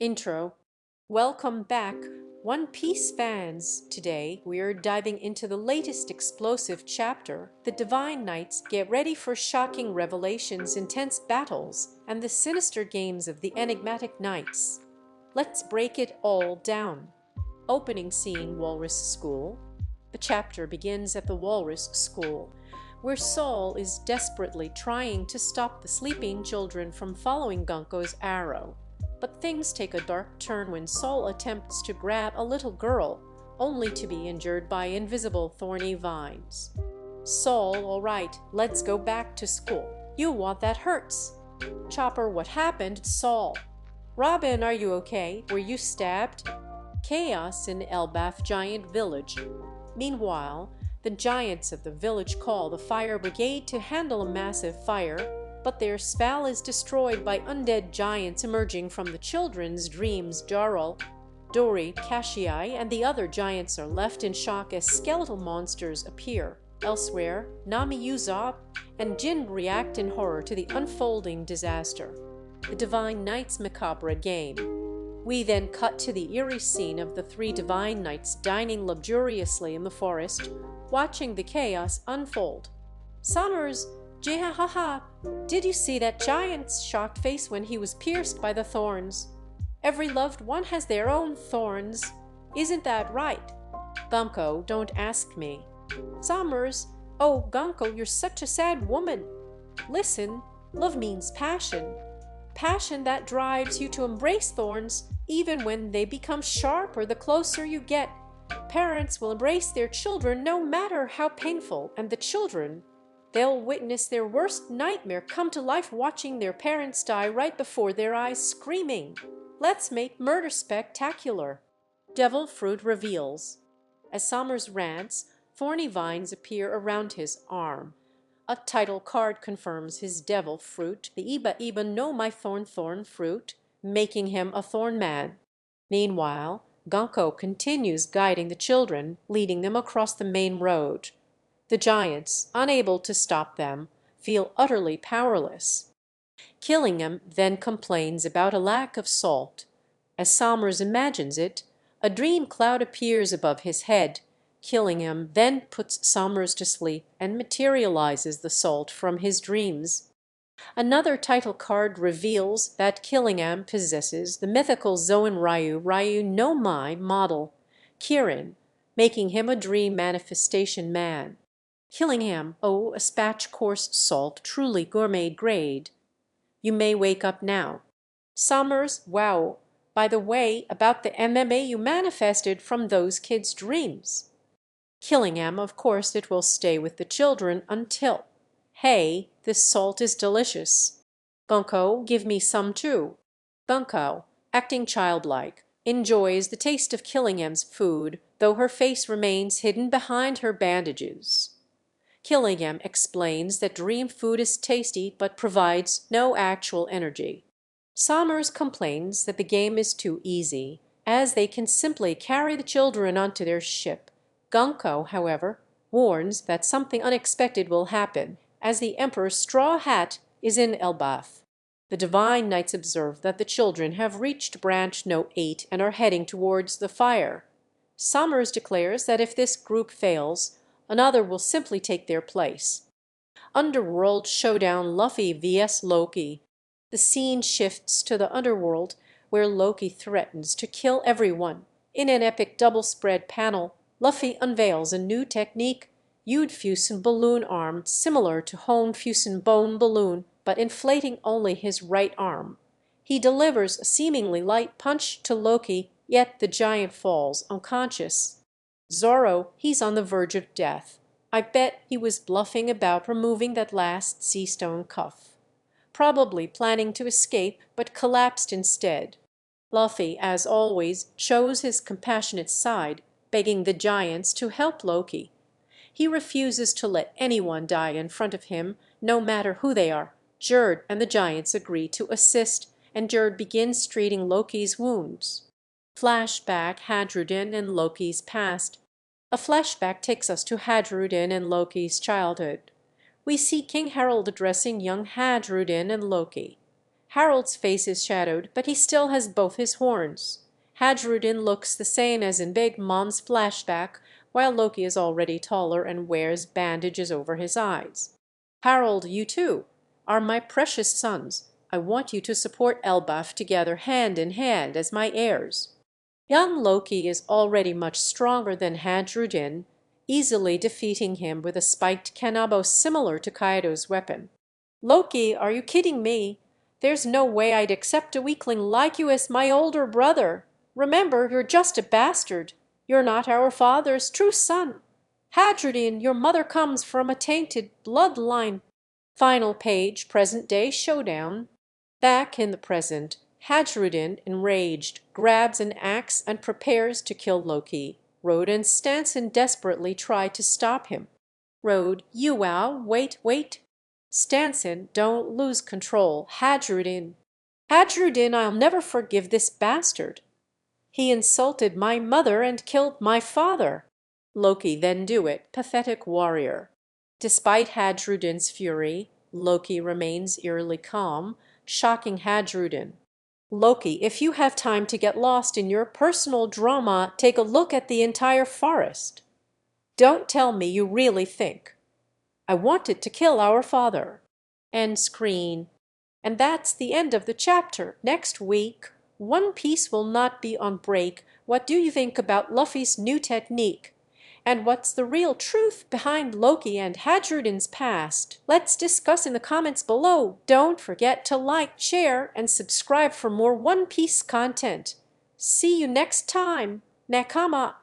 Intro. Welcome back, One Piece fans. Today, we're diving into the latest explosive chapter. The Divine Knights get ready for shocking revelations, intense battles, and the sinister games of the enigmatic knights. Let's break it all down. Opening scene: Walrus School. The chapter begins at the Walrus School, where Saul is desperately trying to stop the sleeping children from following Gunko's arrow. But things take a dark turn when Saul attempts to grab a little girl, only to be injured by invisible thorny vines. Saul, all right, let's go back to school. You want that hurts. Chopper, what happened? Saul. Robin, are you okay? Were you stabbed? Chaos in Elbaf Giant Village. Meanwhile, the giants of the village call the fire brigade to handle a massive fire, but their spell is destroyed by undead giants emerging from the children's dreams. Jarl, Dory, Kashii, and the other giants are left in shock as skeletal monsters appear. Elsewhere, Nami, Usopp, and Jin react in horror to the unfolding disaster. The Divine Knights macabre game. We then cut to the eerie scene of the three Divine Knights dining luxuriously in the forest, watching the chaos unfold. Summers, Jihahaha, did you see that giant's shocked face when he was pierced by the thorns? Every loved one has their own thorns. Isn't that right? Gunko, don't ask me. Summers, oh Gunko, you're such a sad woman. Listen, love means passion. Passion that drives you to embrace thorns even when they become sharper the closer you get. Parents will embrace their children no matter how painful, and the children, they'll witness their worst nightmare come to life watching their parents die right before their eyes, screaming. Let's make murder spectacular. Devil Fruit reveals. As Summers rants, thorny vines appear around his arm. A title card confirms his devil fruit, the Iba Iba no my thorn fruit, making him a thorn man. Meanwhile, Gunko continues guiding the children, leading them across the main road. The giants, unable to stop them, feel utterly powerless. Killingham then complains about a lack of salt. As Somers imagines it, a dream cloud appears above his head. Killingham then puts Somers to sleep and materializes the salt from his dreams. Another title card reveals that Killingham possesses the mythical Zoan Ryu no Mai model, Kirin, making him a dream manifestation man. Killingham, oh, a spatch coarse salt, truly gourmet grade. You may wake up now. Summers, wow, by the way, about the MMA you manifested from those kids' dreams. Killingham, of course it will stay with the children until, hey, this salt is delicious. Bunko, give me some too. Bunko, acting childlike, enjoys the taste of Killingham's food, though her face remains hidden behind her bandages. Killingham explains that dream food is tasty but provides no actual energy. Somers complains that the game is too easy, as they can simply carry the children onto their ship. Gunko, however, warns that something unexpected will happen, as the Emperor's straw hat is in Elbaf. The Divine Knights observe that the children have reached branch No. 8 and are heading towards the fire. Somers declares that if this group fails, another will simply take their place. Underworld showdown: Luffy vs Loki. The scene shifts to the underworld, where Loki threatens to kill everyone. In an epic double-spread panel, Luffy unveils a new technique, Fusen balloon arm, similar to Fusen bone balloon, but inflating only his right arm. He delivers a seemingly light punch to Loki, yet the giant falls unconscious. Zoro, he's on the verge of death. I bet he was bluffing about removing that last sea stone cuff. Probably planning to escape, but collapsed instead. Luffy, as always, shows his compassionate side, begging the giants to help Loki. He refuses to let anyone die in front of him, no matter who they are. Gerd and the giants agree to assist, and Gerd begins treating Loki's wounds. Flashback: Hajrudin and Loki's past. A flashback takes us to Hajrudin and Loki's childhood. We see King Harold addressing young Hajrudin and Loki. Harold's face is shadowed, but he still has both his horns. Hajrudin looks the same as in Big Mom's flashback, while Loki is already taller and wears bandages over his eyes. Harold, you too are my precious sons. I want you to support Elbaf together hand in hand as my heirs. Young Loki is already much stronger than Hajrudin, easily defeating him with a spiked kanabo similar to Kaido's weapon. Loki, are you kidding me? There's no way I'd accept a weakling like you as my older brother. Remember, you're just a bastard. You're not our father's true son. Hajrudin, your mother comes from a tainted bloodline. Final page, present day showdown. Back in the present, Hajrudin, enraged, grabs an axe and prepares to kill Loki. Road and Stanson desperately try to stop him. Road, you wait. Stanson, don't lose control. Hajrudin. Hajrudin, I'll never forgive this bastard. He insulted my mother and killed my father. Loki, then do it, pathetic warrior. Despite Hajrudin's fury, Loki remains eerily calm, shocking Hajrudin. Loki, if you have time to get lost in your personal drama, take a look at the entire forest. Don't tell me you really think I wanted to kill our father. End screen. And that's the end of the chapter. Next week, One Piece will not be on break. What do you think about Luffy's new technique? And what's the real truth behind Loki and Hajrudin's past? Let's discuss in the comments below. Don't forget to like, share, and subscribe for more One Piece content. See you next time. Nakama.